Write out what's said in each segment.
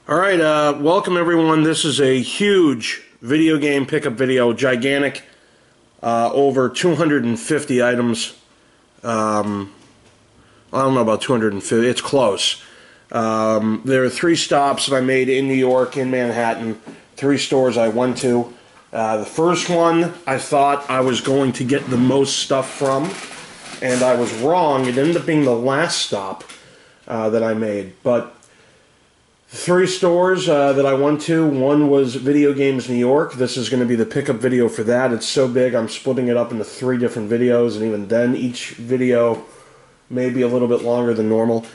Alright, welcome everyone. This is a huge video game pickup video, gigantic, over 250 items. I don't know about 250, it's close. There are 3 stops that I made in New York, in Manhattan, 3 stores I went to. The first one I thought I was going to get the most stuff from, and I was wrong. It ended up being the last stop that I made, but 3 stores that I went to. One was Videogames NY. This is going to be the pickup video for that. It's so big I'm splitting it up into 3 different videos, and even then each video may be a little bit longer than normal.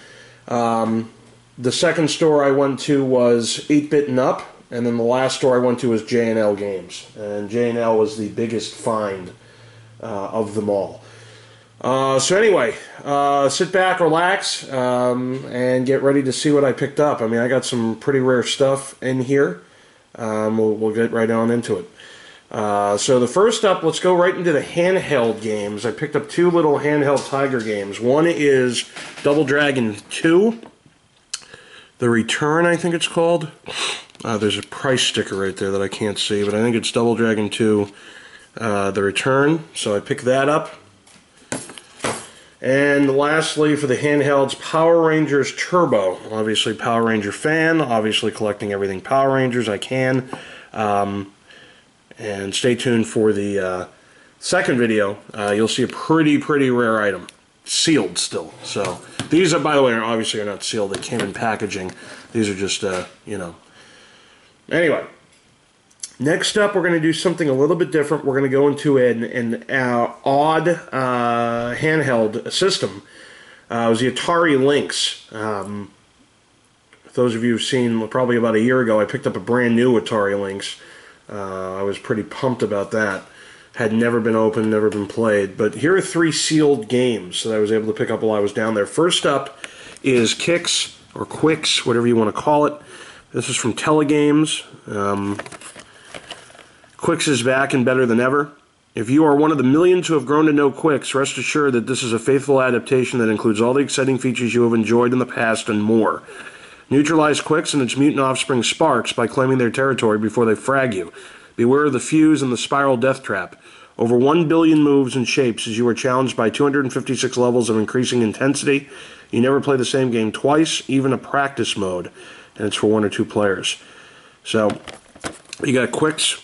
The second store I went to was 8-Bit and Up, and then the last store I went to was J&L Games. And J&L was the biggest find of them all. So anyway, sit back, relax, and get ready to see what I picked up. I mean, I got some pretty rare stuff in here. We'll get right on into it. So the first up, let's go right into the handheld games. I picked up 2 little handheld Tiger games. One is Double Dragon 2. The Return, I think it's called. There's a price sticker right there that I can't see, but I think it's Double Dragon 2, The Return. So I picked that up. And lastly, for the handhelds, Power Rangers Turbo. Obviously, Power Ranger fan. Obviously, collecting everything Power Rangers I can. And stay tuned for the second video. You'll see a pretty rare item. Sealed still. So these are, by the way, obviously are not sealed. They came in packaging. These are just, you know. Anyway. Next up, we're going to do something a little bit different. We're going to go into an odd handheld system. It was the Atari Lynx. Those of you who've seen, probably about a year ago, I picked up a brand new Atari Lynx. I was pretty pumped about that. Had never been opened, never been played. But here are 3 sealed games that I was able to pick up while I was down there. First up is Kicks, or Quicks, whatever you want to call it. This is from Telegames. Quicks is back and better than ever. If you are one of the millions who have grown to know Quicks, rest assured that this is a faithful adaptation that includes all the exciting features you have enjoyed in the past and more. Neutralize Quicks and its mutant offspring Sparks by claiming their territory before they frag you. Beware of the fuse and the spiral death trap. Over 1 billion moves and shapes as you are challenged by 256 levels of increasing intensity. You never play the same game twice, even a practice mode. And it's for 1 or 2 players. So, you got Quicks.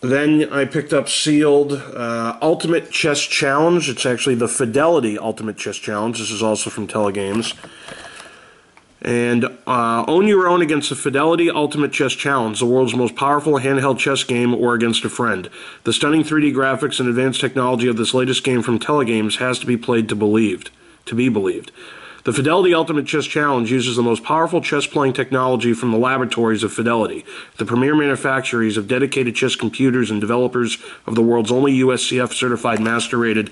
Then I picked up sealed Ultimate Chess Challenge. It's actually the Fidelity Ultimate Chess Challenge. This is also from Telegames. And own your own against the Fidelity Ultimate Chess Challenge, the world's most powerful handheld chess game, or against a friend. The stunning 3D graphics and advanced technology of this latest game from Telegames has to be played to be believed. The Fidelity Ultimate Chess Challenge uses the most powerful chess-playing technology from the laboratories of Fidelity, the premier manufacturers of dedicated chess computers and developers of the world's only USCF-certified master-rated,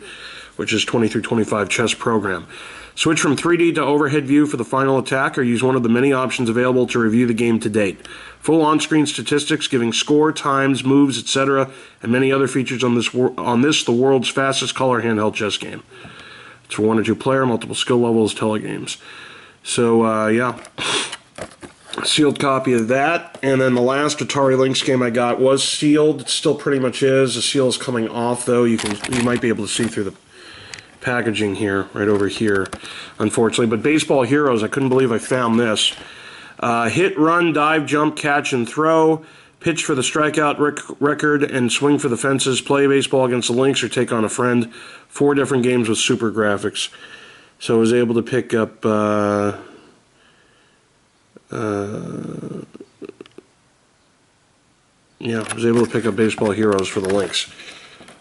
which is 20 through 25 chess program. Switch from 3D to overhead view for the final attack, or use one of the many options available to review the game to date. Full on-screen statistics giving score, times, moves, etc., and many other features on this the world's fastest color handheld chess game. It's for 1 or 2 player, multiple skill levels, Telegames. So, yeah. Sealed copy of that. And then the last Atari Lynx game I got was sealed. It still pretty much is. The seal is coming off, though. You might be able to see through the packaging here, right over here, unfortunately. But Baseball Heroes, I couldn't believe I found this. Hit, run, dive, jump, catch, and throw. Pitch for the strikeout record and swing for the fences. Play baseball against the Lynx or take on a friend. 4 different games with super graphics. So I was able to pick up Baseball Heroes for the Lynx.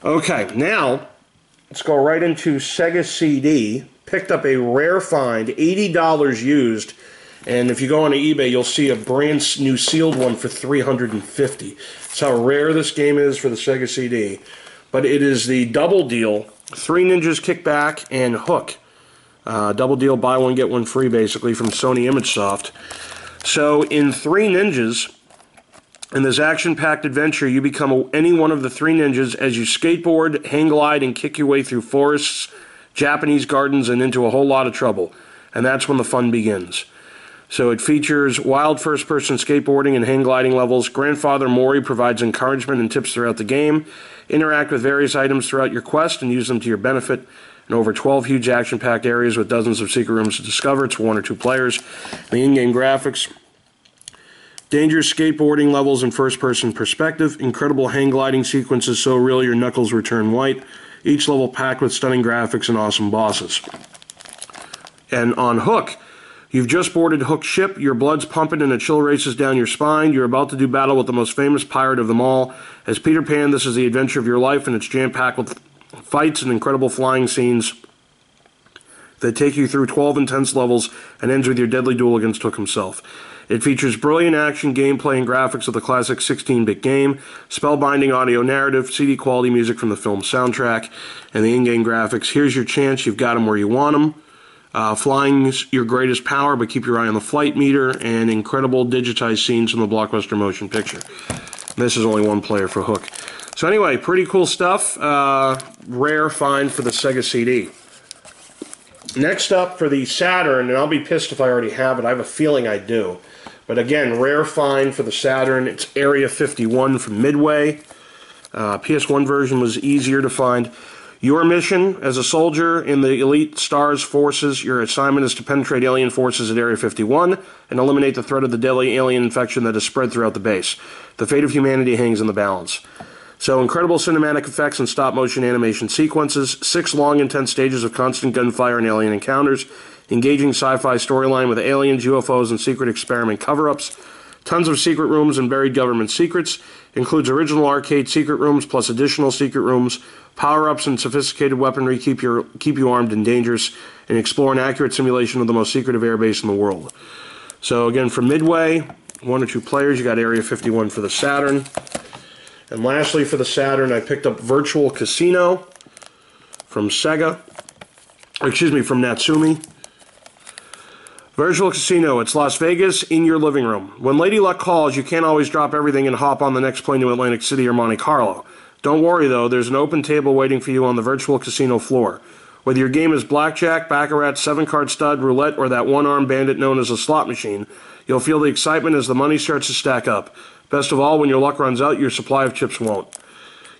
Okay, now let's go right into Sega CD. Picked up a rare find, $80 used. And if you go onto eBay, you'll see a brand new sealed one for $350. That's how rare this game is for the Sega CD. But it is the Double Deal, 3 Ninjas Kickback and Hook. Double Deal, buy one, get one free, basically, from Sony ImageSoft. So in 3 Ninjas, in this action-packed adventure, you become any one of the 3 ninjas as you skateboard, hang glide, and kick your way through forests, Japanese gardens, and into a whole lot of trouble. And that's when the fun begins. So it features wild first-person skateboarding and hang gliding levels. Grandfather Mori provides encouragement and tips throughout the game. Interact with various items throughout your quest and use them to your benefit. And over 12 huge action-packed areas with dozens of secret rooms to discover. It's 1 or 2 players. The in-game graphics. Dangerous skateboarding levels in first-person perspective. Incredible hang gliding sequences so real your knuckles return white. Each level packed with stunning graphics and awesome bosses. And on Hook, you've just boarded Hook's ship. Your blood's pumping and a chill races down your spine. You're about to do battle with the most famous pirate of them all. As Peter Pan, this is the adventure of your life, and it's jam-packed with fights and incredible flying scenes that take you through 12 intense levels and ends with your deadly duel against Hook himself. It features brilliant action, gameplay, and graphics of the classic 16-bit game, spellbinding audio narrative, CD-quality music from the film's soundtrack, and the in-game graphics. Here's your chance. You've got them where you want them. Flying's your greatest power, but keep your eye on the flight meter, and incredible digitized scenes from the blockbuster motion picture. This is only 1 player for Hook. So anyway, pretty cool stuff. Rare find for the Sega CD. Next up for the Saturn, and I'll be pissed if I already have it. I have a feeling I do. But again, rare find for the Saturn. It's Area 51 from Midway. PS1 version was easier to find. Your mission as a soldier in the Elite Stars forces, your assignment is to penetrate alien forces at Area 51 and eliminate the threat of the deadly alien infection that is spread throughout the base. The fate of humanity hangs in the balance. So incredible cinematic effects and stop-motion animation sequences, 6 long, intense stages of constant gunfire and alien encounters, engaging sci-fi storyline with aliens, UFOs, and secret experiment cover-ups, tons of secret rooms and buried government secrets, includes original arcade secret rooms plus additional secret rooms, power-ups and sophisticated weaponry keep you armed and dangerous, and explore an accurate simulation of the most secretive airbase in the world. So again, from Midway, 1 or 2 players, you got Area 51 for the Saturn. And lastly, for the Saturn, I picked up Virtual Casino from Sega. Excuse me, from Natsumi. Virtual Casino, it's Las Vegas in your living room. When Lady Luck calls, you can't always drop everything and hop on the next plane to Atlantic City or Monte Carlo. Don't worry, though, there's an open table waiting for you on the Virtual Casino floor. Whether your game is blackjack, baccarat, 7-card stud, roulette, or that one-armed bandit known as a slot machine, you'll feel the excitement as the money starts to stack up. Best of all, when your luck runs out, your supply of chips won't.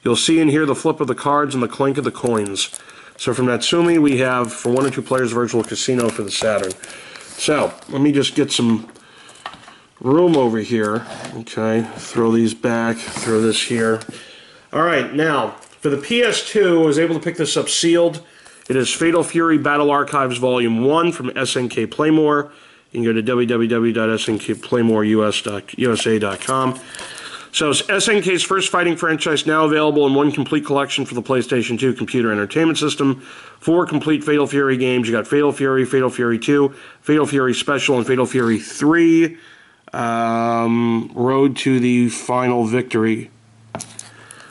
You'll see and hear the flip of the cards and the clink of the coins. So from Natsumi, we have, for 1 or 2 players, Virtual Casino for the Saturn. So, let me just get some room over here. Okay, throw these back, throw this here. Alright, now, for the PS2, I was able to pick this up sealed. It is Fatal Fury Battle Archives Volume 1 from SNK Playmore. You can go to www.snkplaymoreUSA.com. So it's SNK's first fighting franchise, now available in 1 complete collection for the PlayStation 2 computer entertainment system. 4 complete Fatal Fury games. You got Fatal Fury 2, Fatal Fury Special, and Fatal Fury 3, Road to the Final Victory.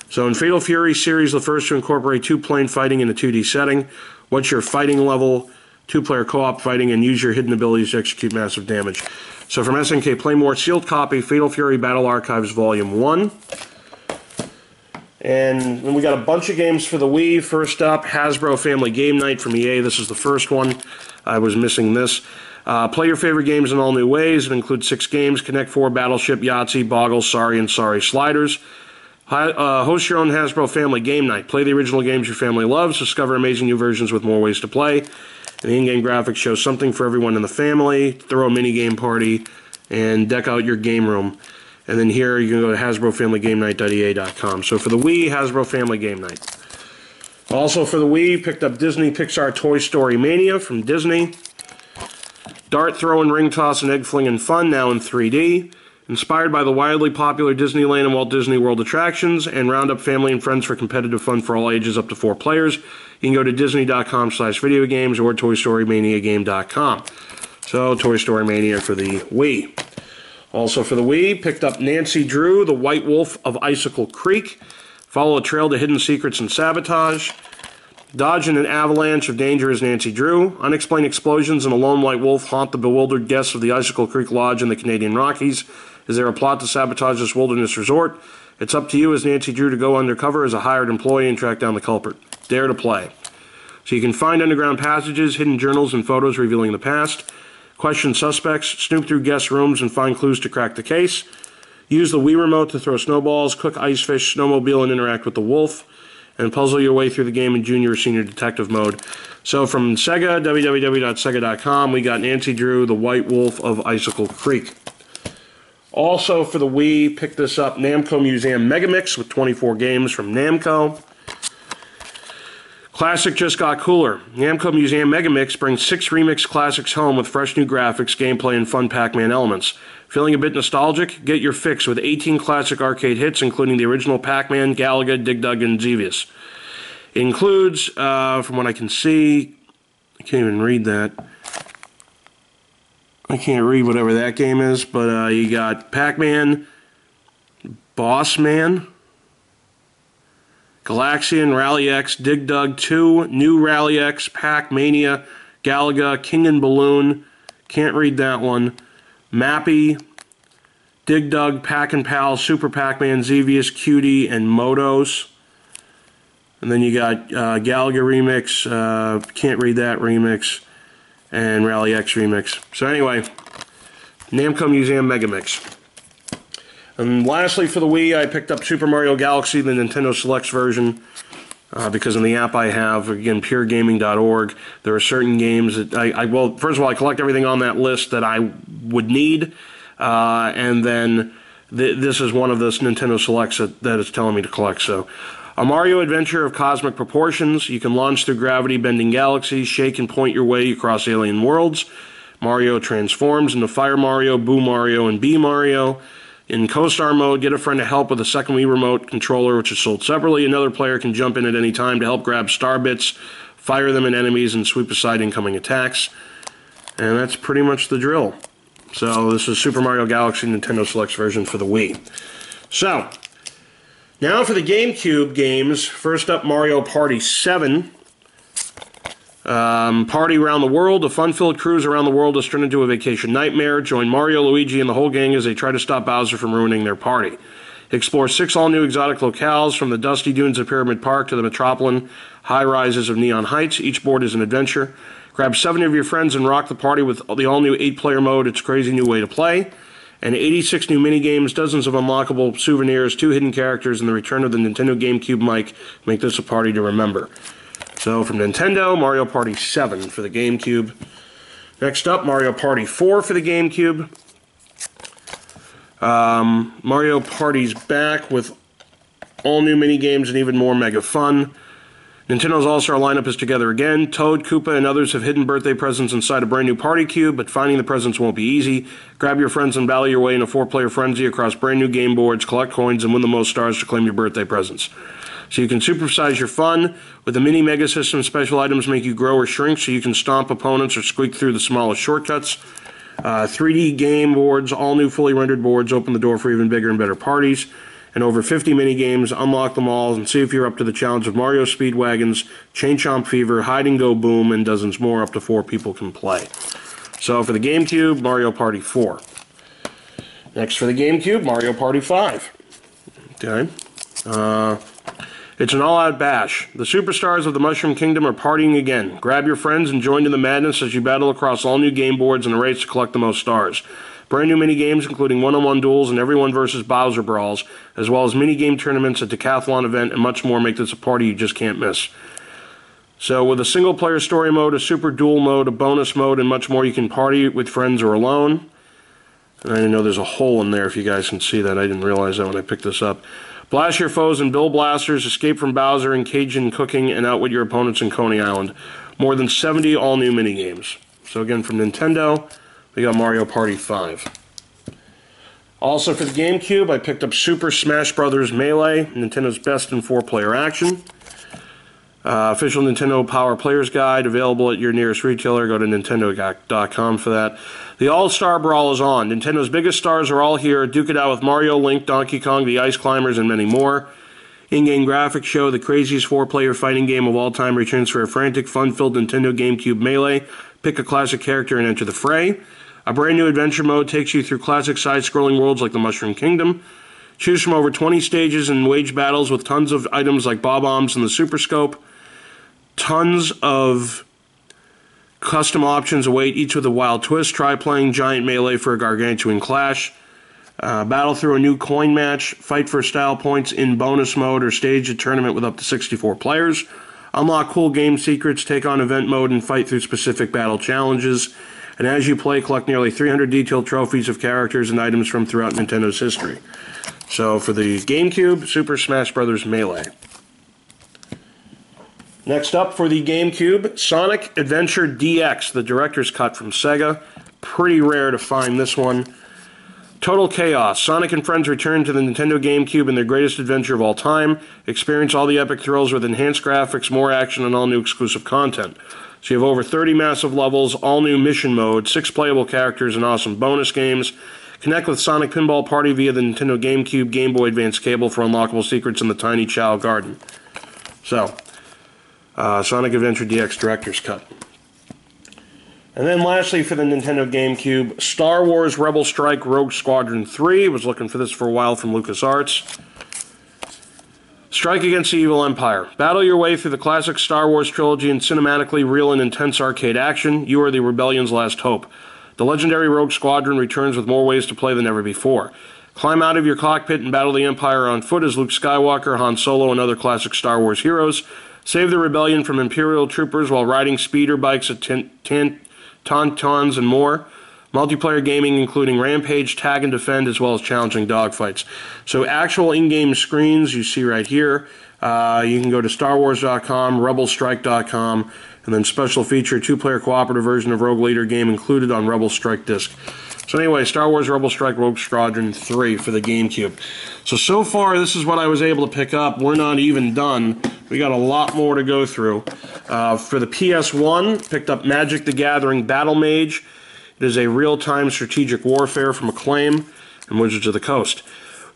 So in Fatal Fury series, the first to incorporate 2-plane fighting in a 2D setting. What's your fighting level? 2-player co-op fighting, and use your hidden abilities to execute massive damage. So from SNK Playmore, sealed copy, Fatal Fury Battle Archives Volume 1. And then we got a bunch of games for the Wii. First up, Hasbro Family Game Night from EA. This is the first one. I was missing this. Play your favorite games in all new ways. It includes 6 games: Connect 4, Battleship, Yahtzee, Boggle, Sorry, and Sorry Sliders. Host your own Hasbro Family Game Night. Play the original games your family loves. Discover amazing new versions with more ways to play. And the in-game graphics show something for everyone in the family. Throw a mini-game party and deck out your game room. And then here you can go to HasbroFamilyGameNight.ea.com. So for the Wii, Hasbro Family Game Night. Also for the Wii, picked up Disney Pixar Toy Story Mania from Disney. Dart throw and ring toss and egg fling and fun, now in 3D. Inspired by the wildly popular Disneyland and Walt Disney World attractions, and round up family and friends for competitive fun for all ages up to 4 players. You can go to disney.com/videogames or toystorymaniagame.com. So, Toy Story Mania for the Wii. Also for the Wii, picked up Nancy Drew, the White Wolf of Icicle Creek. Follow a trail to hidden secrets and sabotage. Dodge in an avalanche of danger as Nancy Drew. Unexplained explosions and a lone white wolf haunt the bewildered guests of the Icicle Creek Lodge in the Canadian Rockies. Is there a plot to sabotage this wilderness resort? It's up to you as Nancy Drew to go undercover as a hired employee and track down the culprit. Dare to play. So you can find underground passages, hidden journals, and photos revealing the past. question suspects, snoop through guest rooms and find clues to crack the case. Use the Wii Remote to throw snowballs, cook ice fish, snowmobile, and interact with the wolf. And puzzle your way through the game in junior or senior detective mode. So from Sega, www.sega.com, we got Nancy Drew, the White Wolf of Icicle Creek. Also for the Wii, pick this up, Namco Museum Megamix with 24 games from Namco. Classic just got cooler. Namco Museum Megamix brings 6 remix classics home with fresh new graphics, gameplay, and fun PacMan elements. Feeling a bit nostalgic? Get your fix with 18 classic arcade hits, including the original PacMan, Galaga, Dig Dug, and Xevious. It includes, from what I can see, I can't even read that. I can't read whatever that game is, but you got PacMan, Bossman, Galaxian, Rally X, Dig Dug 2, New Rally X, Pac-Mania, Galaga, King and Balloon, can't read that one, Mappy, Dig Dug, Pac and Pal, Super Pac-Man, Xevious, Cutie, and Motos. And then you got Galaga Remix, can't read that remix, and Rally X Remix. So anyway, Namco Museum Megamix. And lastly for the Wii, I picked up Super Mario Galaxy, the Nintendo Selects version, because in the app I have, again, puregaming.org, there are certain games that well, first of all, I collect everything on that list that I would need, and then this is one of those Nintendo Selects that it's telling me to collect. So, a Mario adventure of cosmic proportions. You can launch through gravity, bending galaxies, shake and point your way across alien worlds. Mario transforms into Fire Mario, Boo Mario, and Bee Mario. In Co-Star mode, get a friend to help with a second Wii Remote controller, which is sold separately. Another player can jump in at any time to help grab star bits, fire them at enemies, and sweep aside incoming attacks. And that's pretty much the drill. So this is Super Mario Galaxy Nintendo Selects version for the Wii. So, now for the GameCube games. First up, Mario Party 7. Party around the world. A fun-filled cruise around the world is turned into a vacation nightmare. Join Mario, Luigi, and the whole gang as they try to stop Bowser from ruining their party. Explore 6 all-new exotic locales, from the dusty dunes of Pyramid Park to the metropolitan high-rises of Neon Heights. Each board is an adventure. Grab 7 of your friends and rock the party with the all-new 8-player mode. It's a crazy new way to play. And 86 new minigames, dozens of unlockable souvenirs, 2 hidden characters, and the return of the Nintendo GameCube mic make this a party to remember. So from Nintendo, Mario Party 7 for the GameCube. Next up, Mario Party 4 for the GameCube. Mario Party's back with all new minigames and even more mega fun. Nintendo's All-Star lineup is together again. Toad, Koopa, and others have hidden birthday presents inside a brand new party cube, but finding the presents won't be easy. Grab your friends and battle your way in a 4-player frenzy across brand new game boards, collect coins, and win the most stars to claim your birthday presents. So you can supersize your fun. With the mini mega system, special items make you grow or shrink so you can stomp opponents or squeak through the smallest shortcuts. 3D game boards, all new fully rendered boards, open the door for even bigger and better parties. And over 50 mini games, unlock them all and see if you're up to the challenge of Mario Speedwagons, Chain Chomp Fever, Hide and Go Boom, and dozens more. Up to 4 people can play. So for the GameCube, Mario Party 4. Next for the GameCube, Mario Party 5. Okay. It's an all-out bash. The superstars of the Mushroom Kingdom are partying again. Grab your friends and join in the madness as you battle across all new game boards in a race to collect the most stars. Brand new mini-games, including one-on-one duels and everyone versus Bowser brawls, as well as mini-game tournaments, a decathlon event, and much more make this a party you just can't miss. So with a single-player story mode, a super duel mode, a bonus mode, and much more, you can party with friends or alone. And I didn't know there's a hole in there if you guys can see that. I didn't realize that when I picked this up. Blast your foes in Bill Blasters, escape from Bowser and Cajun cooking, and outwit your opponents in Coney Island. More than 70 all-new minigames. So again, from Nintendo, we got Mario Party 5. Also for the GameCube, I picked up Super Smash Bros. Melee, Nintendo's best in 4-player action. Official Nintendo Power Players Guide, available at your nearest retailer. Go to Nintendo.com for that. The All-Star Brawl is on. Nintendo's biggest stars are all here. Duke it out with Mario, Link, Donkey Kong, the Ice Climbers, and many more. In-game graphics show the craziest 4-player fighting game of all time returns for a frantic, fun-filled Nintendo GameCube Melee. Pick a classic character and enter the fray. A brand new adventure mode takes you through classic side-scrolling worlds like the Mushroom Kingdom. Choose from over 20 stages and wage battles with tons of items like Bob-Ombs and the Super Scope. Tons of Custom options await, each with a wild twist. Try playing Giant Melee for a gargantuan clash. Battle through a new coin match. Fight for style points in bonus mode or stage a tournament with up to 64 players. Unlock cool game secrets, take on event mode, and fight through specific battle challenges. And as you play, collect nearly 300 detailed trophies of characters and items from throughout Nintendo's history. So for the GameCube, Super Smash Bros. Melee. Next up for the GameCube, Sonic Adventure DX, the director's cut from Sega. Pretty rare to find this one. Total chaos. Sonic and friends return to the Nintendo GameCube in their greatest adventure of all time. Experience all the epic thrills with enhanced graphics, more action, and all new exclusive content. So you have over 30 massive levels, all new mission mode, 6 playable characters, and awesome bonus games. Connect with Sonic Pinball Party via the Nintendo GameCube Game Boy Advance cable for unlockable secrets in the Tiny Chow Garden. So, Sonic Adventure DX Director's Cut. And then lastly for the Nintendo GameCube, Star Wars Rebel Strike Rogue Squadron 3. Was looking for this for a while from LucasArts. Strike against the evil empire. Battle your way through the classic Star Wars trilogy in cinematically real and intense arcade action. You are the rebellion's last hope. The legendary Rogue Squadron returns with more ways to play than ever before. Climb out of your cockpit and battle the Empire on foot as Luke Skywalker, Han Solo, and other classic Star Wars heroes. Save the rebellion from Imperial troopers while riding speeder bikes at Tauntauns and more. Multiplayer gaming including Rampage, Tag and Defend, as well as challenging dogfights. So actual in-game screens you see right here. You can go to StarWars.com, RebelStrike.com, and then special feature 2-player cooperative version of Rogue Leader game included on Rebel Strike disc. So anyway, Star Wars Rebel Strike Rogue Squadron 3 for the GameCube. So far this is what I was able to pick up. We're not even done. We got a lot more to go through. For the PS1, picked up Magic the Gathering Battle Mage. It is a real-time strategic warfare from Acclaim and Wizards of the Coast.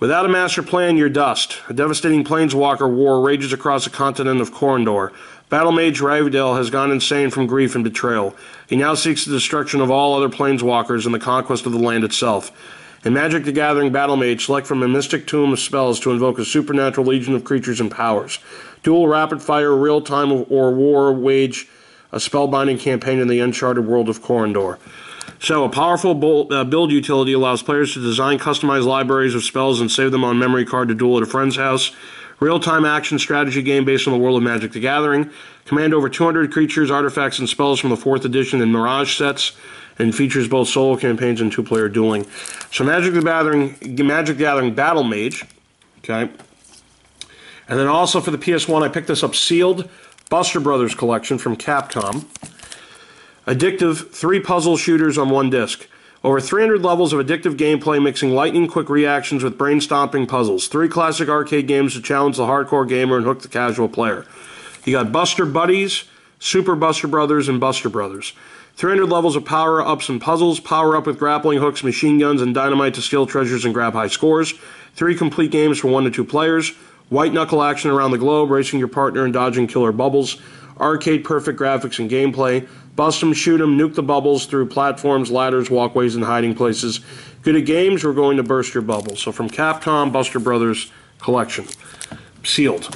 Without a master plan, you're dust. A devastating planeswalker war rages across the continent of Corondor. Battle Mage Rivendell has gone insane from grief and betrayal. He now seeks the destruction of all other planeswalkers and the conquest of the land itself. In Magic the Gathering Battle Mage, select from a mystic tomb of spells to invoke a supernatural legion of creatures and powers. Duel, rapid-fire, real-time, or war wage a spellbinding campaign in the uncharted world of Corondor. So, a powerful build utility allows players to design customized libraries of spells and save them on memory card to duel at a friend's house. Real-time action strategy game based on the world of Magic the Gathering. Command over 200 creatures, artifacts, and spells from the 4th edition and Mirage sets, and features both solo campaigns and 2-player dueling. So Magic the Gathering Battle Mage. Okay. And then also for the PS1, I picked this up sealed. Buster Brothers collection from Capcom. Addictive 3 puzzle shooters on 1 disc. Over 300 levels of addictive gameplay mixing lightning-quick reactions with brain-stomping puzzles. 3 classic arcade games to challenge the hardcore gamer and hook the casual player. You got Buster Buddies, Super Buster Brothers, and Buster Brothers. 300 levels of power-ups and puzzles. Power up with grappling hooks, machine guns, and dynamite to steal treasures and grab high scores. 3 complete games for 1 to 2 players. White-knuckle action around the globe, racing your partner and dodging killer bubbles. Arcade-perfect graphics and gameplay. Bust 'em, shoot 'em, nuke the bubbles through platforms, ladders, walkways, and hiding places. Good at games, we're going to burst your bubbles. So from Capcom, Buster Brothers Collection. Sealed.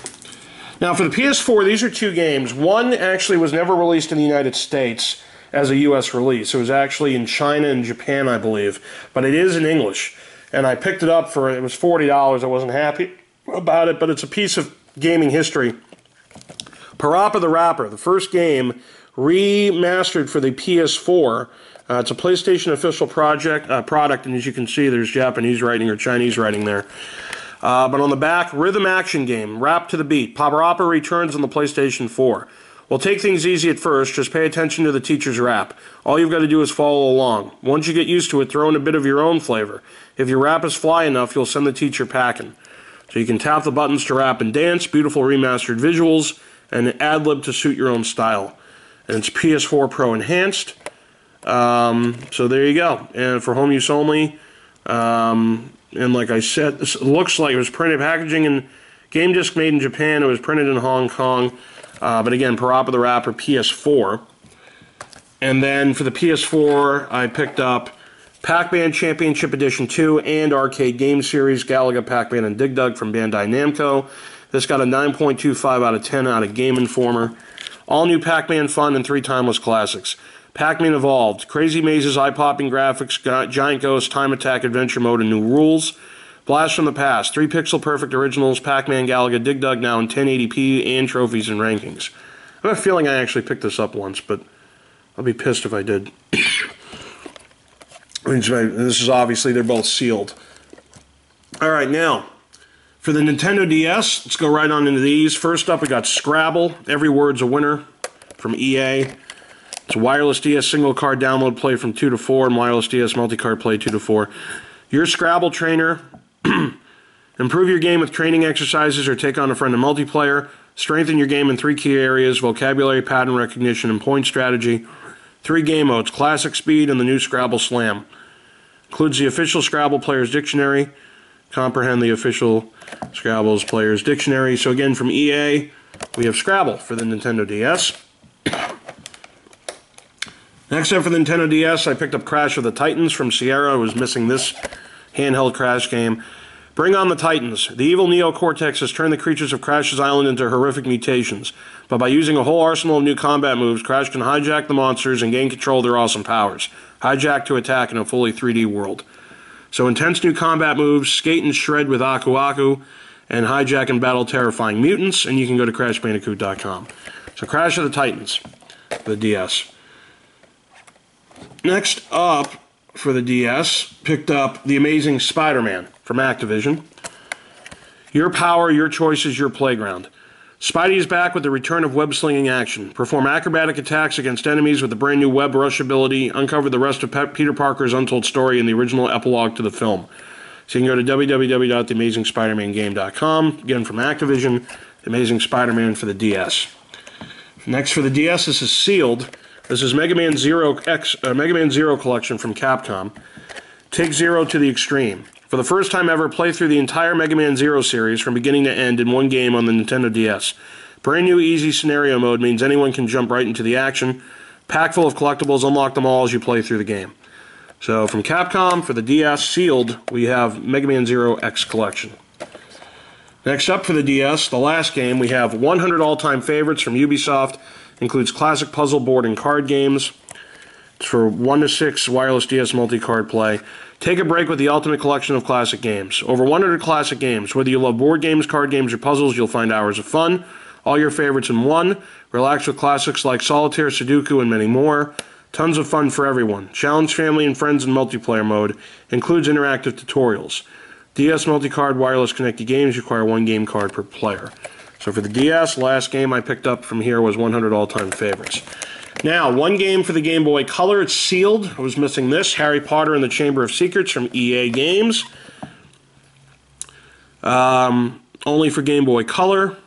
Now for the PS4, these are 2 games. One actually was never released in the United States as a US release. It was actually in China and Japan, I believe. But it is in English. And I picked it up for, it was $40. I wasn't happy about it, but it's a piece of gaming history. Parappa the Rapper, the first game remastered for the PS4. It's a PlayStation official product, and as you can see, there's Japanese writing or Chinese writing there. But on the back, rhythm action game, rap to the beat. Parappa returns on the PlayStation 4. Well, take things easy at first. Just pay attention to the teacher's rap. All you've got to do is follow along. Once you get used to it, throw in a bit of your own flavor. If your rap is fly enough, you'll send the teacher packing. So you can tap the buttons to rap and dance, beautiful remastered visuals, and ad-lib to suit your own style. And it's PS4 Pro Enhanced. So there you go. And for home use only. And like I said, this looks like it was printed, packaging and game disc made in Japan. It was printed in Hong Kong. But again, Parappa the Rapper PS4. And then for the PS4, I picked up PacMan Championship Edition 2 and Arcade Game Series, Galaga, PacMan, and Dig Dug from Bandai Namco. This got a 9.25 out of 10 out of Game Informer. All new Pac-Man fun and 3 timeless classics. PacMan Evolved, crazy mazes, eye-popping graphics, giant ghosts, time attack, adventure mode, and new rules. Blast from the Past, 3 pixel perfect originals, PacMan Galaga, Dig Dug now in 1080p, and trophies and rankings. I have a feeling I actually picked this up once, but I'll be pissed if I did. This is obviously, they're both sealed. Alright, now, for the Nintendo DS, let's go right on into these. First up, we got Scrabble, Every Word's a Winner, from EA. It's a wireless DS single card download play from 2 to 4, and wireless DS multi-card play 2 to 4. Your Scrabble trainer. Improve your game with training exercises or take on a friend in multiplayer. Strengthen your game in 3 key areas: vocabulary, pattern recognition, and point strategy. 3 game modes: Classic Speed and the new Scrabble Slam. Includes the official Scrabble Player's Dictionary. Comprehend the official Scrabble's Player's Dictionary. So again, from EA, we have Scrabble for the Nintendo DS. Next up for the Nintendo DS, I picked up Crash of the Titans from Sierra. I was missing this handheld Crash game. Bring on the Titans. The evil Neo-Cortex has turned the creatures of Crash's Island into horrific mutations. But by using a whole arsenal of new combat moves, Crash can hijack the monsters and gain control of their awesome powers. Hijack to attack in a fully 3D world. So intense new combat moves, skate and shred with Aku Aku, and hijack and battle terrifying mutants, and you can go to CrashBandicoot.com. So Crash of the Titans for the DS. Next up for the DS, picked up The Amazing Spiderman from Activision. Your power, your choices, your playground. Spidey is back with the return of web-slinging action. Perform acrobatic attacks against enemies with the brand new web rush ability. Uncover the rest of Peter Parker's untold story in the original epilogue to the film. So you can go to www.theamazingspidermangame.com. Again, from Activision, The Amazing Spider-Man for the DS. Next for the DS, this is sealed. This is Mega Man Zero Collection from Capcom. Take Zero to the extreme. For the first time ever, play through the entire Mega Man Zero series from beginning to end in one game on the Nintendo DS. Brand new easy scenario mode means anyone can jump right into the action. Pack full of collectibles, unlock them all as you play through the game. So from Capcom, for the DS, sealed, we have Mega Man Zero X Collection. Next up for the DS, the last game, we have 100 all-time favorites from Ubisoft. Includes classic puzzle, board, and card games. It's for 1 to 6 wireless DS multi-card play. Take a break with the ultimate collection of classic games. Over 100 classic games. Whether you love board games, card games, or puzzles, you'll find hours of fun. All your favorites in one. Relax with classics like Solitaire, Sudoku, and many more. Tons of fun for everyone. Challenge family and friends in multiplayer mode. Includes interactive tutorials. DS multi-card wireless connected games require 1 game card per player. So for the DS, last game I picked up from here was 100 all-time favorites. Now, 1 game for the Game Boy Color. It's sealed. I was missing this. Harry Potter and the Chamber of Secrets from EA Games. Only for Game Boy Color.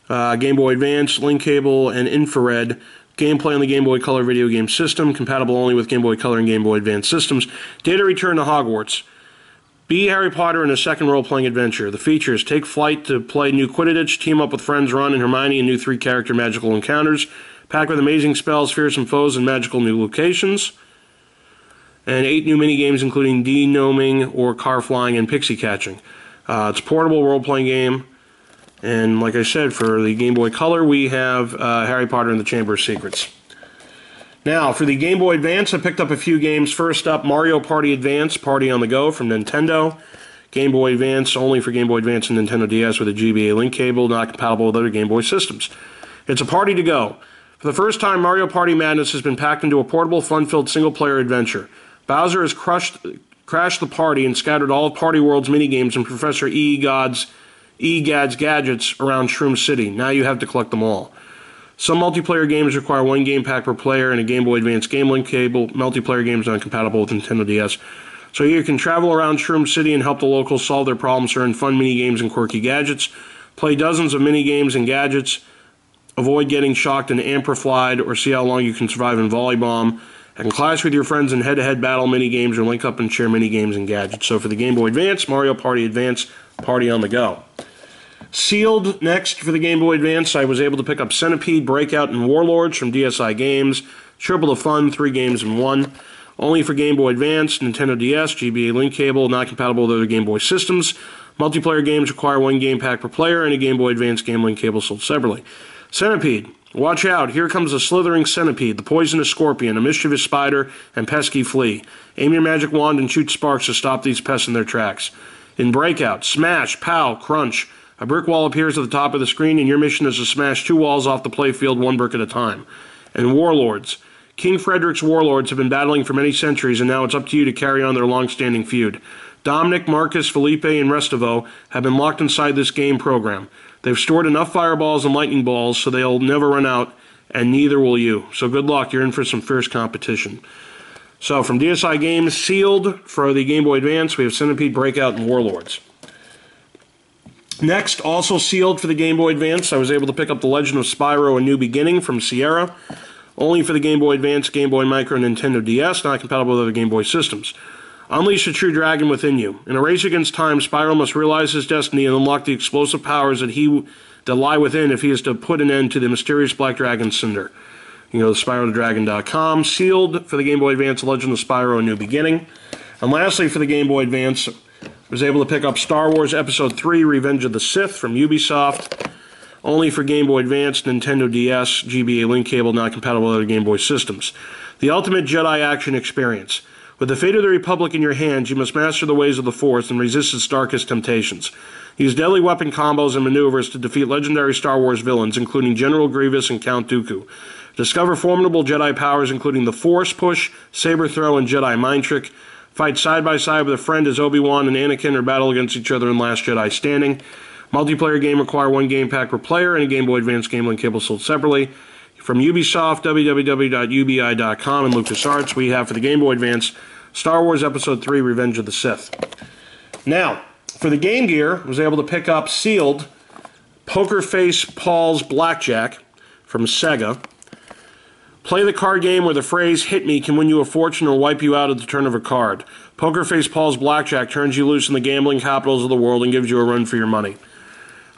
Game Boy Advance, link cable, and infrared. Gameplay on the Game Boy Color video game system. Compatible only with Game Boy Color and Game Boy Advance systems. Data return to Hogwarts. Be Harry Potter in a second role-playing adventure. The features: take flight to play new Quidditch, team up with friends Ron and Hermione in new 3-character magical encounters, packed with amazing spells, fearsome foes, and magical new locations, and 8 new mini-games including de-gnoming or car flying and pixie catching. It's a portable role-playing game, and like I said, for the Game Boy Color, we have Harry Potter and the Chamber of Secrets. Now, for the Game Boy Advance, I picked up a few games. First up, Mario Party Advance, Party on the Go from Nintendo. Game Boy Advance, only for Game Boy Advance and Nintendo DS with a GBA link cable, not compatible with other Game Boy systems. It's a party to go. For the first time, Mario Party Madness has been packed into a portable, fun-filled single-player adventure. Bowser has crashed the party and scattered all of Party World's minigames and Professor Egad's gadgets around Shroom City. Now you have to collect them all. Some multiplayer games require 1 game pack per player and a Game Boy Advance game link cable. Multiplayer games not compatible with Nintendo DS. So you can travel around Shroom City and help the locals solve their problems, earn fun mini-games and quirky gadgets. Play dozens of mini-games and gadgets. Avoid getting shocked and amplified, or see how long you can survive in Volleybomb. And clash with your friends in head-to-head battle mini-games, or link up and share mini-games and gadgets. So for the Game Boy Advance, Mario Party Advance, Party on the Go. Sealed next for the Game Boy Advance, I was able to pick up Centipede, Breakout, and Warlords from DSi Games. Triple the fun, 3 games in 1. Only for Game Boy Advance, Nintendo DS, GBA link cable, not compatible with other Game Boy systems. Multiplayer games require 1 game pack per player and a Game Boy Advance game link cable sold separately. Centipede, Watch out, here comes a slithering centipede, the poisonous scorpion, a mischievous spider, and pesky flea. Aim your magic wand and shoot sparks to stop these pests in their tracks. In Breakout, smash, pow, crunch. A brick wall appears at the top of the screen, and your mission is to smash 2 walls off the playfield, 1 brick at a time. And Warlords. King Frederick's warlords have been battling for many centuries, and now it's up to you to carry on their long-standing feud. Dominic, Marcus, Felipe, and Restivo have been locked inside this game program. They've stored enough fireballs and lightning balls so they'll never run out, and neither will you. So good luck, you're in for some fierce competition. So from DSi Games, sealed for the Game Boy Advance, we have Centipede Breakout and Warlords. Next, also sealed for the Game Boy Advance, I was able to pick up The Legend of Spyro: A New Beginning from Sierra. Only for the Game Boy Advance, Game Boy Micro, and Nintendo DS, not compatible with other Game Boy systems. Unleash the true dragon within you. In a race against time, Spyro must realize his destiny and unlock the explosive powers that lie within if he is to put an end to the mysterious Black Dragon Cinder. You can go to SpyroTheDragon.com. Sealed for the Game Boy Advance, Legend of Spyro: A New Beginning. And lastly, for the Game Boy Advance, I was able to pick up Star Wars Episode 3, Revenge of the Sith from Ubisoft. Only for Game Boy Advance, Nintendo DS, GBA link cable, not compatible with other Game Boy systems. The ultimate Jedi action experience. With the fate of the Republic in your hands, you must master the ways of the Force and resist its darkest temptations. Use deadly weapon combos and maneuvers to defeat legendary Star Wars villains, including General Grievous and Count Dooku. Discover formidable Jedi powers, including the Force Push, Saber Throw, and Jedi Mind Trick. Fight side by side with a friend as Obi-Wan and Anakin or battle against each other in Last Jedi Standing. Multiplayer game require 1 game pack per player, and a Game Boy Advance game link cable sold separately. From Ubisoft, www.ubi.com, and LucasArts, we have for the Game Boy Advance, Star Wars Episode 3, Revenge of the Sith. Now, for the Game Gear, I was able to pick up sealed Poker Face Paul's Blackjack from Sega. Play the card game where the phrase, "hit me," can win you a fortune or wipe you out at the turn of a card. Poker Face Paul's Blackjack turns you loose in the gambling capitals of the world and gives you a run for your money.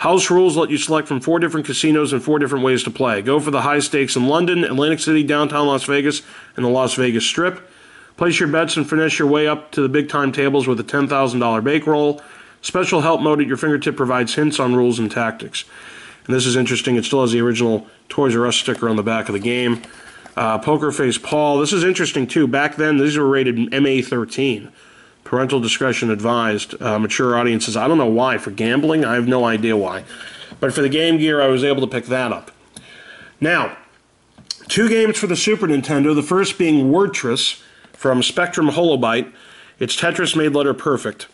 House rules let you select from 4 different casinos and 4 different ways to play. Go for the high stakes in London, Atlantic City, downtown Las Vegas, and the Las Vegas Strip. Place your bets and finesse your way up to the big-time tables with a $10,000 bankroll. Special help mode at your fingertip provides hints on rules and tactics. And this is interesting. It still has the original Toys R Us sticker on the back of the game. Poker Face Paul. This is interesting, too. Back then, these were rated MA-13. Parental discretion advised. Mature audiences. I don't know why. For gambling, I have no idea why. But for the Game Gear, I was able to pick that up. Now, 2 games for the Super Nintendo. The first being Wartrous from Spectrum Holobyte. It's Tetris made letter perfect.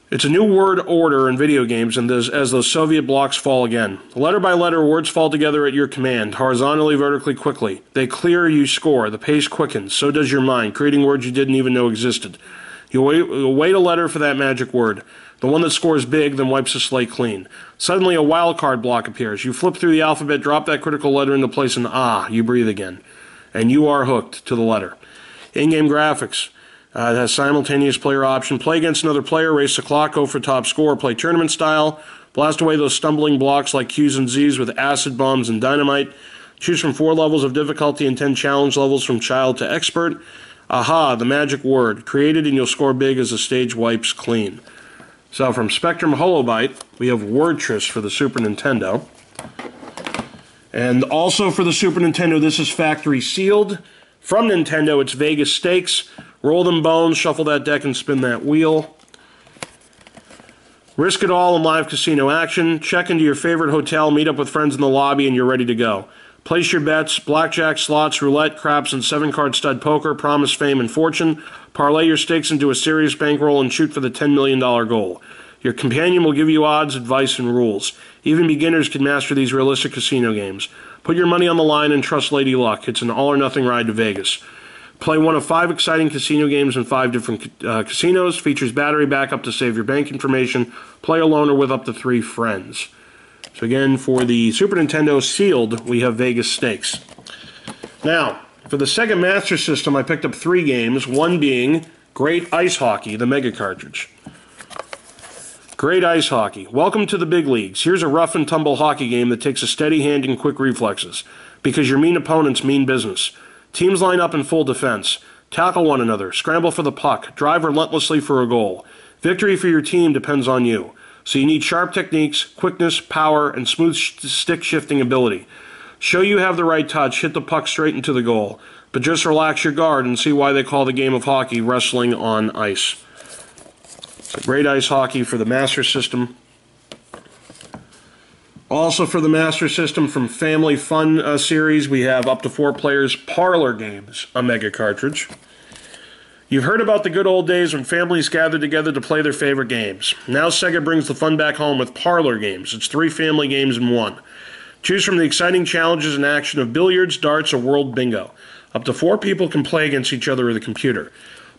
It's a new word order in video games, and as those Soviet blocks fall again. Letter by letter, words fall together at your command, horizontally, vertically, quickly. They clear, you score. The pace quickens. So does your mind, creating words you didn't even know existed. You'll wait a letter for that magic word. The one that scores big, then wipes the slate clean. Suddenly, a wildcard block appears. You flip through the alphabet, drop that critical letter into place, and you breathe again. And you are hooked to the letter. In-game graphics. It has simultaneous player option. Play against another player, race the clock, go for top score, play tournament style. Blast away those stumbling blocks like Q's and Z's with acid bombs and dynamite. Choose from 4 levels of difficulty and 10 challenge levels from child to expert. The magic word. Created and you'll score big as the stage wipes clean. So from Spectrum Holobyte, we have Wartrous for the Super Nintendo. And also for the Super Nintendo, this is factory sealed. From Nintendo, it's Vegas Stakes. Roll them bones, shuffle that deck, and spin that wheel. Risk it all in live casino action. Check into your favorite hotel, meet up with friends in the lobby, and you're ready to go. Place your bets, blackjack, slots, roulette, craps, and 7-card stud poker. Promise fame and fortune. Parlay your stakes into a serious bankroll and shoot for the $10 million goal. Your companion will give you odds, advice, and rules. Even beginners can master these realistic casino games. Put your money on the line and trust Lady Luck. It's an all-or-nothing ride to Vegas. Play one of 5 exciting casino games in 5 different casinos. Features battery backup to save your bank information. Play alone or with up to 3 friends. So again, for the Super Nintendo sealed, we have Vegas Stakes. Now, for the Sega Master System, I picked up 3 games. One being Great Ice Hockey, the Mega cartridge. Great Ice Hockey. Welcome to the big leagues. Here's a rough and tumble hockey game that takes a steady hand and quick reflexes. Because your mean opponents mean business. Teams line up in full defense. Tackle one another. Scramble for the puck. Drive relentlessly for a goal. Victory for your team depends on you. So you need sharp techniques, quickness, power, and smooth stick shifting ability. Show you have the right touch, hit the puck straight into the goal. But just relax your guard and see why they call the game of hockey wrestling on ice. So great ice hockey for the Master System. Also for the Master System from Family Fun series, we have up to 4 players Parlor Games, a mega cartridge. You've heard about the good old days when families gathered together to play their favorite games. Now Sega brings the fun back home with Parlor Games. It's 3 family games in one. Choose from the exciting challenges and action of billiards, darts, or world bingo. Up to 4 people can play against each other with a computer.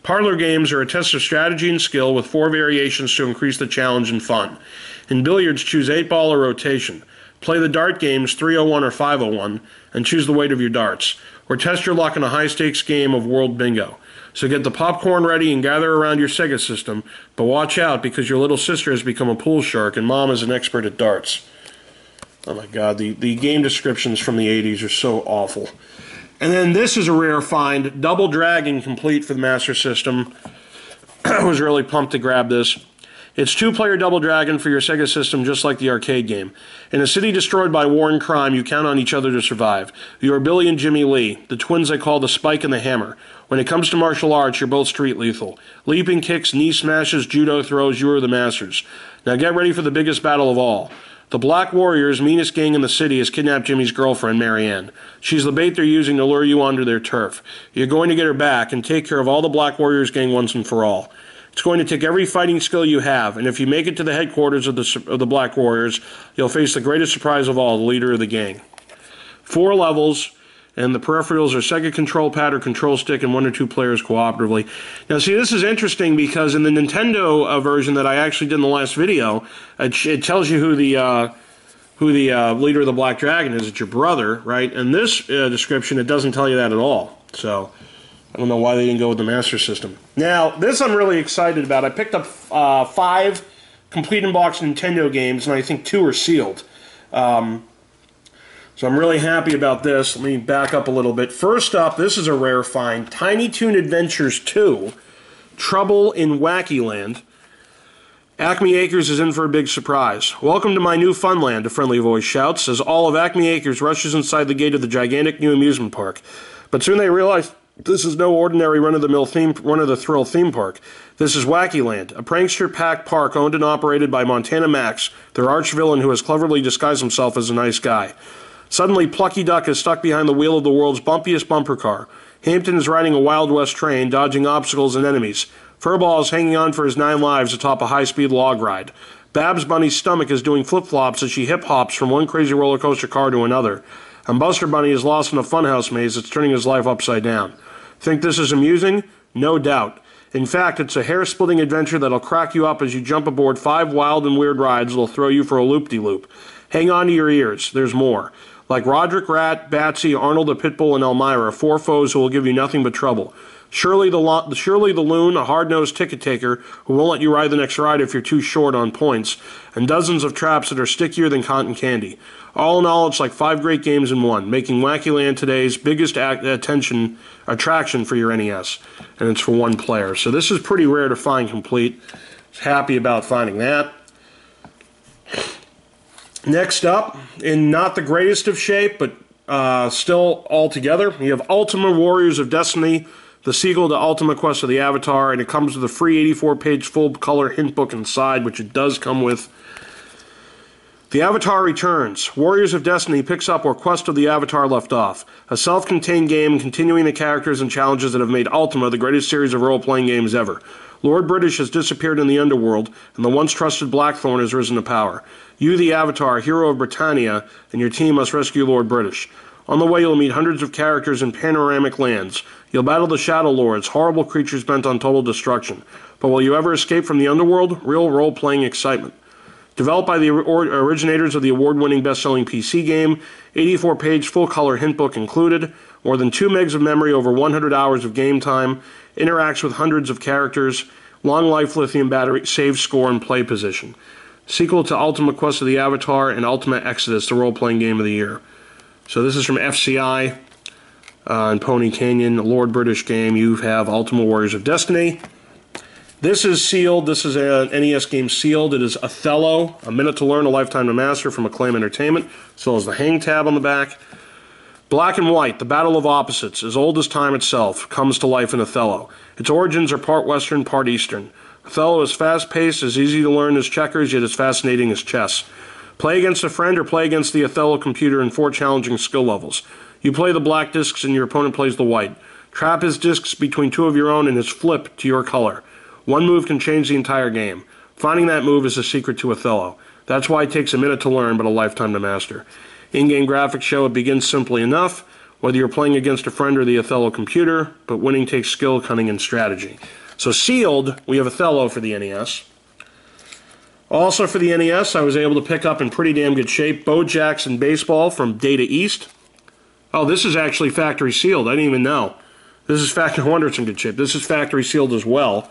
Parlor Games are a test of strategy and skill with 4 variations to increase the challenge and fun. In billiards, choose 8-ball or rotation. Play the dart games 301 or 501 and choose the weight of your darts. Or test your luck in a high-stakes game of world bingo. So get the popcorn ready and gather around your Sega system, but watch out because your little sister has become a pool shark and Mom is an expert at darts. Oh my god, the game descriptions from the 80s are so awful. And then this is a rare find, Double Dragon complete for the Master System. I was really pumped to grab this. It's 2-player Double Dragon for your Sega system, just like the arcade game. In a city destroyed by war and crime, you count on each other to survive. You are Billy and Jimmy Lee, the twins I call the Spike and the Hammer. When it comes to martial arts, you're both street lethal. Leaping kicks, knee smashes, judo throws, you are the masters. Now get ready for the biggest battle of all. The Black Warriors, meanest gang in the city, has kidnapped Jimmy's girlfriend, Marianne. She's the bait they're using to lure you onto their turf. You're going to get her back and take care of all the Black Warriors gang once and for all. It's going to take every fighting skill you have, and if you make it to the headquarters of the Black Warriors, you'll face the greatest surprise of all, the leader of the gang. 4 levels, and the peripherals are Sega control pad or control stick and 1 or 2 players cooperatively. Now see, this is interesting because in the Nintendo version that I actually did in the last video, it tells you who the leader of the Black Dragon is. It's your brother, right? In this description, it doesn't tell you that at all. So I don't know why they didn't go with the Master System. Now, this I'm really excited about. I picked up 5 complete in-box Nintendo games, and I think 2 are sealed. So I'm really happy about this. Let me back up a little bit. First up, this is a rare find. Tiny Toon Adventures 2, Trouble in Wacky Land. Acme Acres is in for a big surprise. Welcome to my new funland, a friendly voice shouts, as all of Acme Acres rushes inside the gate of the gigantic new amusement park. But soon they realize this is no ordinary run-of-the-thrill theme park. This is Wacky Land, a prankster-packed park owned and operated by Montana Max, their arch-villain who has cleverly disguised himself as a nice guy. Suddenly, Plucky Duck is stuck behind the wheel of the world's bumpiest bumper car. Hampton is riding a Wild West train, dodging obstacles and enemies. Furball is hanging on for his 9 lives atop a high-speed log ride. Babs Bunny's stomach is doing flip-flops as she hip-hops from one crazy roller coaster car to another. And Buster Bunny is lost in a funhouse maze that's turning his life upside down. Think this is amusing? No doubt. In fact, it's a hair-splitting adventure that'll crack you up as you jump aboard 5 wild and weird rides that'll throw you for a loop-de-loop. Hang on to your ears. There's more. Like Roderick Rat, Batsy, Arnold the Pitbull, and Elmira, 4 foes who will give you nothing but trouble. Shirley the Loon, a hard-nosed ticket-taker who won't let you ride the next ride if you're too short on points, and dozens of traps that are stickier than cotton candy. All in all, it's like 5 great games in one, making Wacky Land today's biggest attraction for your NES, and it's for 1 player. So this is pretty rare to find complete. I was happy about finding that. Next up, in not the greatest of shape, but still all together, you have Ultima Warriors of Destiny, the sequel to Ultima Quest of the Avatar, and it comes with a free 84-page full-color hint book inside, which it does come with. The Avatar returns. Warriors of Destiny picks up where Quest of the Avatar left off. A self-contained game continuing the characters and challenges that have made Ultima the greatest series of role-playing games ever. Lord British has disappeared in the underworld, and the once-trusted Blackthorn has risen to power. You, the Avatar, hero of Britannia, and your team must rescue Lord British. On the way, you'll meet hundreds of characters in panoramic lands. You'll battle the Shadow Lords, horrible creatures bent on total destruction. But will you ever escape from the underworld? Real role-playing excitement. Developed by the originators of the award-winning best-selling PC game, 84-page full-color hint book included, more than 2 megs of memory over 100 hours of game time, interacts with hundreds of characters, long-life lithium battery, save score, and play position. Sequel to Ultima Quest of the Avatar and Ultima Exodus, the role-playing game of the year. So this is from FCI and Pony Canyon, Lord British game. You have Ultima Warriors of Destiny. This is sealed. This is an NES game sealed. It is Othello, A Minute to Learn, A Lifetime to Master from Acclaim Entertainment, as well as the hang tab on the back. Black and White, The Battle of Opposites, as old as time itself, comes to life in Othello. Its origins are part Western, part Eastern. Othello is fast-paced, as easy to learn as checkers, yet as fascinating as chess. Play against a friend or play against the Othello computer in 4 challenging skill levels. You play the black discs and your opponent plays the white. Trap his discs between 2 of your own and his flip to your color. One move can change the entire game. Finding that move is the secret to Othello. That's why it takes a minute to learn, but a lifetime to master. In-game graphics show it begins simply enough, whether you're playing against a friend or the Othello computer, but winning takes skill, cunning, and strategy. So sealed, we have Othello for the NES. Also for the NES, I was able to pick up in pretty damn good shape Bo Jackson Baseball from Data East. Oh, this is actually factory sealed. I didn't even know. This is factory. No wonder it's in good shape. This is factory sealed as well.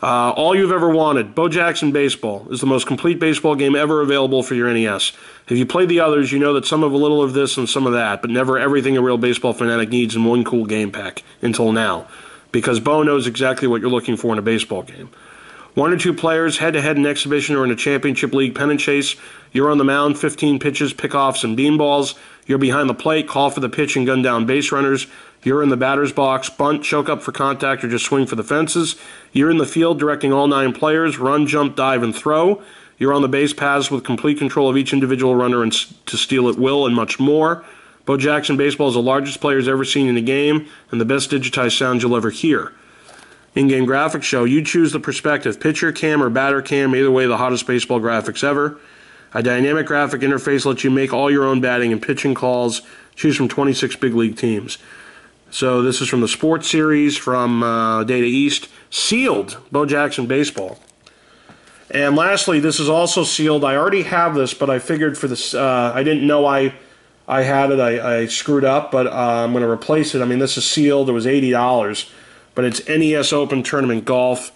All you've ever wanted. Bo Jackson Baseball is the most complete baseball game ever available for your NES. If you played the others, you know that some have a little of this and some of that, but never everything a real baseball fanatic needs in one cool game pack until now. Because Bo knows exactly what you're looking for in a baseball game. 1 or 2 players, head-to-head in exhibition or in a championship league pennant chase. You're on the mound, 15 pitches, pickoffs, and beanballs. You're behind the plate, call for the pitch and gun down base runners. You're in the batter's box, bunt, choke up for contact, or just swing for the fences. You're in the field directing all 9 players, run, jump, dive, and throw. You're on the base paths with complete control of each individual runner and to steal at will, and much more. Bo Jackson Baseball is the largest players ever seen in the game, and the best digitized sounds you'll ever hear. In-game graphics show, you choose the perspective, pitcher cam or batter cam, either way the hottest baseball graphics ever. A dynamic graphic interface lets you make all your own batting and pitching calls, choose from 26 big league teams. So this is from the Sports Series from Data East. Sealed, Bo Jackson Baseball. And lastly, this is also sealed. I already have this, but I figured for this, I didn't know I had it. I screwed up, but I'm going to replace it. I mean, this is sealed. It was $80, but it's NES Open Tournament Golf.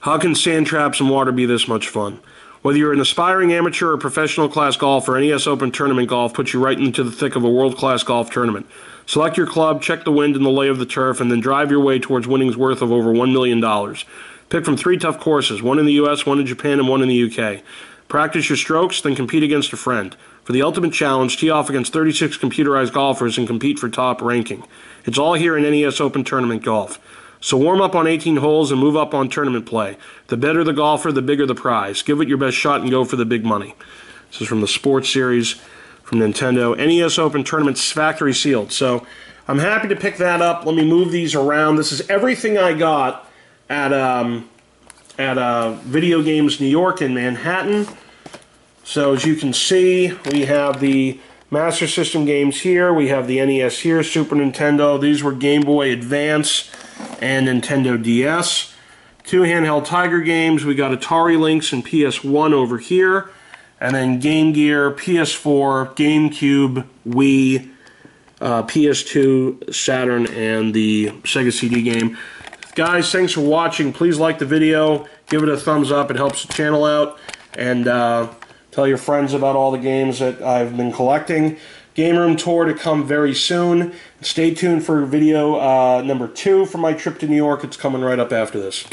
How can sand traps and water be this much fun? Whether you're an aspiring amateur or professional class golfer, NES Open Tournament Golf puts you right into the thick of a world-class golf tournament. Select your club, check the wind and the lay of the turf, and then drive your way towards winnings worth of over $1 million. Pick from 3 tough courses, 1 in the US, 1 in Japan, and 1 in the UK. Practice your strokes, then compete against a friend. For the ultimate challenge, tee off against 36 computerized golfers and compete for top ranking. It's all here in NES Open Tournament Golf. So warm up on 18 holes and move up on tournament play. The better the golfer, the bigger the prize. Give it your best shot and go for the big money. This is from the Sports Series from Nintendo. NES Open Tournament's factory sealed. So I'm happy to pick that up. Let me move these around. This is everything I got at Videogames NY in Manhattan. So as you can see, we have the Master System games here. We have the NES here, Super Nintendo. These were Game Boy Advance and Nintendo DS. 2 handheld Tiger games. We got Atari Lynx and PS1 over here. And then Game Gear, PS4, GameCube, Wii, PS2, Saturn, and the Sega CD game. Guys, thanks for watching. Please like the video. Give it a thumbs up. It helps the channel out. And tell your friends about all the games that I've been collecting. Game Room Tour to come very soon. Stay tuned for video number 2 for my trip to New York. It's coming right up after this.